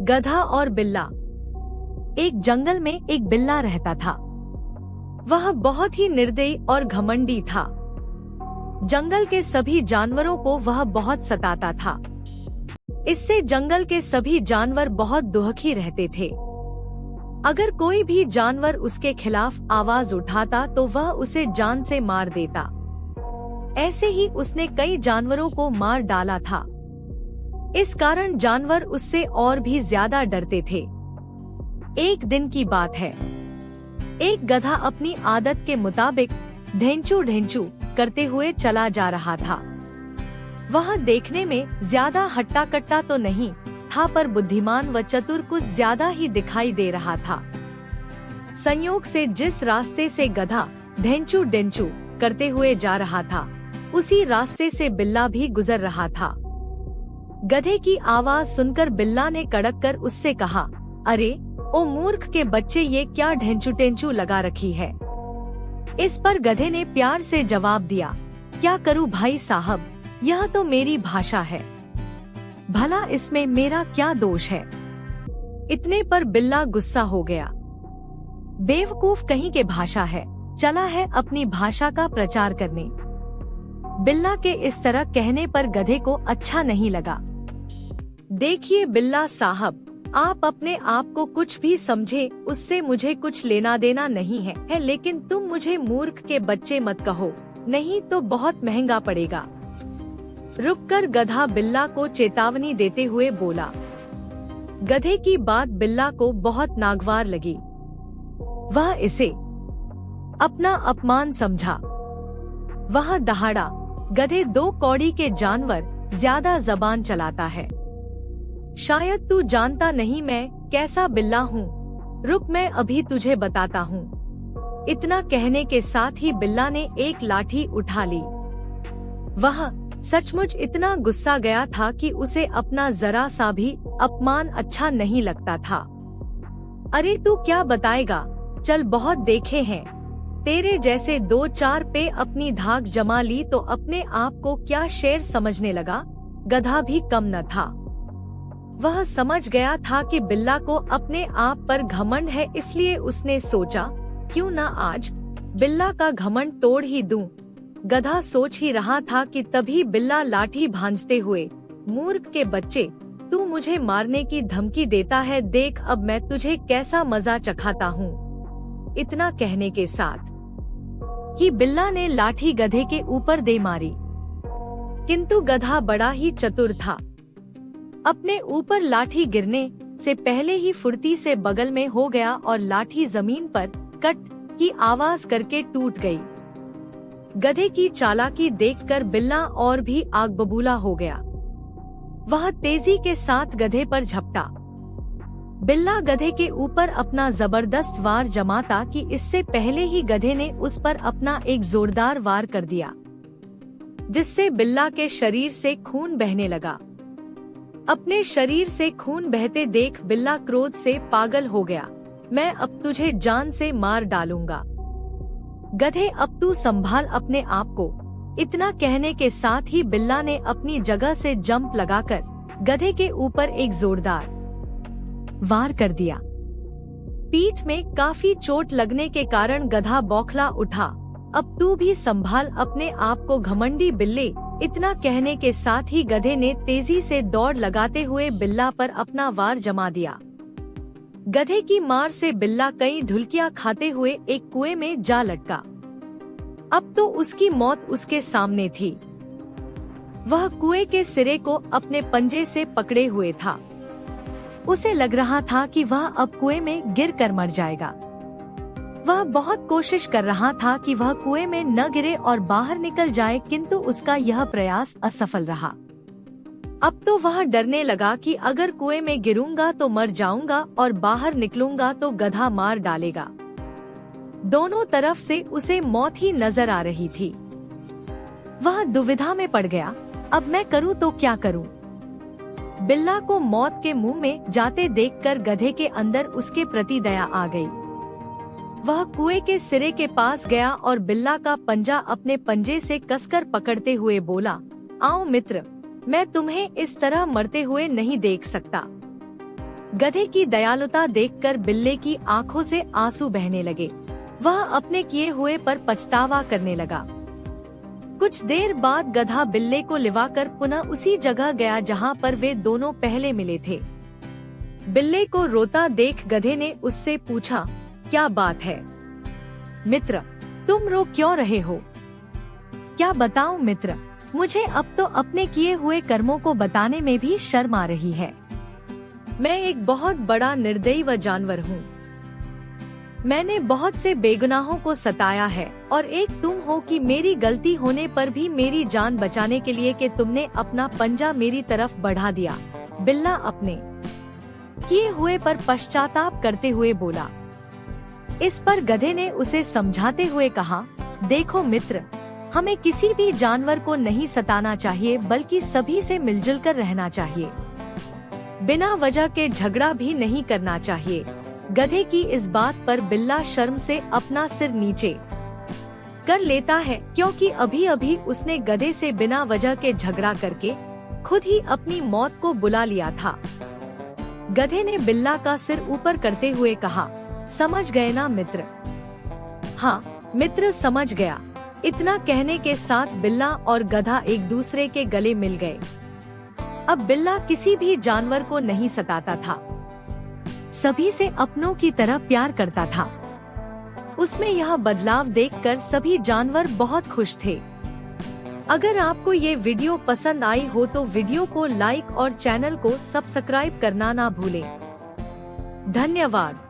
गधा और बिल्ला। एक जंगल में एक बिल्ला रहता था। वह बहुत ही निर्दयी और घमंडी था। जंगल के सभी जानवरों को वह बहुत सताता था। इससे जंगल के सभी जानवर बहुत दुखी रहते थे। अगर कोई भी जानवर उसके खिलाफ आवाज उठाता तो वह उसे जान से मार देता। ऐसे ही उसने कई जानवरों को मार डाला था। इस कारण जानवर उससे और भी ज्यादा डरते थे। एक दिन की बात है। एक गधा अपनी आदत के मुताबिक ढेंचू ढेंचू करते हुए चला जा रहा था। वह देखने में ज्यादा हट्टा कट्टा तो नहीं था, पर बुद्धिमान व चतुर कुछ ज्यादा ही दिखाई दे रहा था। संयोग से जिस रास्ते से गधा ढेंचू ढेंचू करते हुए जा रहा था, उसी रास्ते से बिल्ला भी गुजर रहा था। गधे की आवाज सुनकर बिल्ला ने कड़क कर उससे कहा, अरे ओ मूर्ख के बच्चे, ये क्या ढेंचू टेंचू लगा रखी है। इस पर गधे ने प्यार से जवाब दिया, क्या करूं भाई साहब, यह तो मेरी भाषा है, भला इसमें मेरा क्या दोष है। इतने पर बिल्ला गुस्सा हो गया। बेवकूफ कहीं के भाषा है, चला है अपनी भाषा का प्रचार करने। बिल्ला के इस तरह कहने पर गधे को अच्छा नहीं लगा। देखिए बिल्ला साहब, आप अपने आप को कुछ भी समझे, उससे मुझे कुछ लेना देना नहीं है, लेकिन तुम मुझे मूर्ख के बच्चे मत कहो, नहीं तो बहुत महंगा पड़ेगा। रुककर गधा बिल्ला को चेतावनी देते हुए बोला। गधे की बात बिल्ला को बहुत नागवार लगी। वह इसे अपना अपमान समझा। वह दहाड़ा, गधे, दो कौड़ी के जानवर, ज्यादा जबान चलाता है। शायद तू जानता नहीं मैं कैसा बिल्ला हूँ, रुक मैं अभी तुझे बताता हूँ। इतना कहने के साथ ही बिल्ला ने एक लाठी उठा ली। वह सचमुच इतना गुस्सा गया था कि उसे अपना जरा सा भी अपमान अच्छा नहीं लगता था। अरे तू क्या बताएगा, चल बहुत देखे हैं, तेरे जैसे दो चार पे अपनी धाक जमा ली तो अपने आप को क्या शेर समझने लगा। गधा भी कम न था। वह समझ गया था कि बिल्ला को अपने आप पर घमंड है, इसलिए उसने सोचा, क्यों न आज बिल्ला का घमंड तोड़ ही दूं। गधा सोच ही रहा था कि तभी बिल्ला लाठी भांजते हुए, मूर्ख के बच्चे, तू मुझे मारने की धमकी देता है, देख अब मैं तुझे कैसा मजा चखाता हूँ। इतना कहने के साथ ही बिल्ला ने लाठी गधे के ऊपर दे मारी। किंतु गधा बड़ा ही चतुर था। अपने ऊपर लाठी गिरने से पहले ही फुर्ती से बगल में हो गया और लाठी जमीन पर कट की आवाज करके टूट गई। गधे की चालाकी देखकर बिल्ला और भी आग बबूला हो गया। वह तेजी के साथ गधे पर झपटा। बिल्ला गधे के ऊपर अपना जबरदस्त वार जमाता कि इससे पहले ही गधे ने उस पर अपना एक जोरदार वार कर दिया, जिससे बिल्ला के शरीर से खून बहने लगा। अपने शरीर से खून बहते देख बिल्ला क्रोध से पागल हो गया। मैं अब तुझे जान से मार डालूंगा। गधे, अब तू संभाल अपने आप को। इतना कहने के साथ ही बिल्ला ने अपनी जगह से जंप लगाकर गधे के ऊपर एक जोरदार वार कर दिया। पीठ में काफी चोट लगने के कारण गधा बौखला उठा। अब तू भी संभाल अपने आप को घमंडी बिल्ले। इतना कहने के साथ ही गधे ने तेजी से दौड़ लगाते हुए बिल्ला पर अपना वार जमा दिया। गधे की मार से बिल्ला कई ढुलकियां खाते हुए एक कुएं में जा लटका। अब तो उसकी मौत उसके सामने थी। वह कुएं के सिरे को अपने पंजे से पकड़े हुए था। उसे लग रहा था कि वह अब कुएं में गिर कर मर जाएगा। वह बहुत कोशिश कर रहा था कि वह कुएं में न गिरे और बाहर निकल जाए, किंतु उसका यह प्रयास असफल रहा। अब तो वह डरने लगा कि अगर कुएं में गिरूंगा तो मर जाऊंगा और बाहर निकलूंगा तो गधा मार डालेगा। दोनों तरफ से उसे मौत ही नजर आ रही थी। वह दुविधा में पड़ गया, अब मैं करूं तो क्या करूं। बिल्ला को मौत के मुंह में जाते देखकर गधे के अंदर उसके प्रति दया आ गई। वह कुएं के सिरे के पास गया और बिल्ला का पंजा अपने पंजे से कसकर पकड़ते हुए बोला, आओ मित्र, मैं तुम्हें इस तरह मरते हुए नहीं देख सकता। गधे की दयालुता देखकर बिल्ले की आंखों से आंसू बहने लगे। वह अपने किए हुए पर पछतावा करने लगा। कुछ देर बाद गधा बिल्ले को लिवाकर पुनः उसी जगह गया जहां पर वे दोनों पहले मिले थे। बिल्ले को रोता देख गधे ने उससे पूछा, क्या बात है मित्र, तुम रो क्यों रहे हो? क्या बताऊं मित्र, मुझे अब तो अपने किए हुए कर्मों को बताने में भी शर्म आ रही है। मैं एक बहुत बड़ा निर्दयी व जानवर हूँ। मैंने बहुत से बेगुनाहों को सताया है और एक तुम हो कि मेरी गलती होने पर भी मेरी जान बचाने के लिए कि तुमने अपना पंजा मेरी तरफ बढ़ा दिया। बिल्ला अपने किए हुए पर पश्चाताप करते हुए बोला। इस पर गधे ने उसे समझाते हुए कहा, देखो मित्र, हमें किसी भी जानवर को नहीं सताना चाहिए बल्कि सभी से मिलजुल कर रहना चाहिए। बिना वजह के झगड़ा भी नहीं करना चाहिए। गधे की इस बात पर बिल्ला शर्म से अपना सिर नीचे कर लेता है, क्योंकि अभी अभी उसने गधे से बिना वजह के झगड़ा करके खुद ही अपनी मौत को बुला लिया था। गधे ने बिल्ला का सिर ऊपर करते हुए कहा, समझ गए ना मित्र? हाँ मित्र, समझ गया। इतना कहने के साथ बिल्ला और गधा एक दूसरे के गले मिल गए। अब बिल्ला किसी भी जानवर को नहीं सताता था, सभी से अपनों की तरह प्यार करता था। उसमें यह बदलाव देखकर सभी जानवर बहुत खुश थे। अगर आपको ये वीडियो पसंद आई हो तो वीडियो को लाइक और चैनल को सब्सक्राइब करना ना भूलें। धन्यवाद।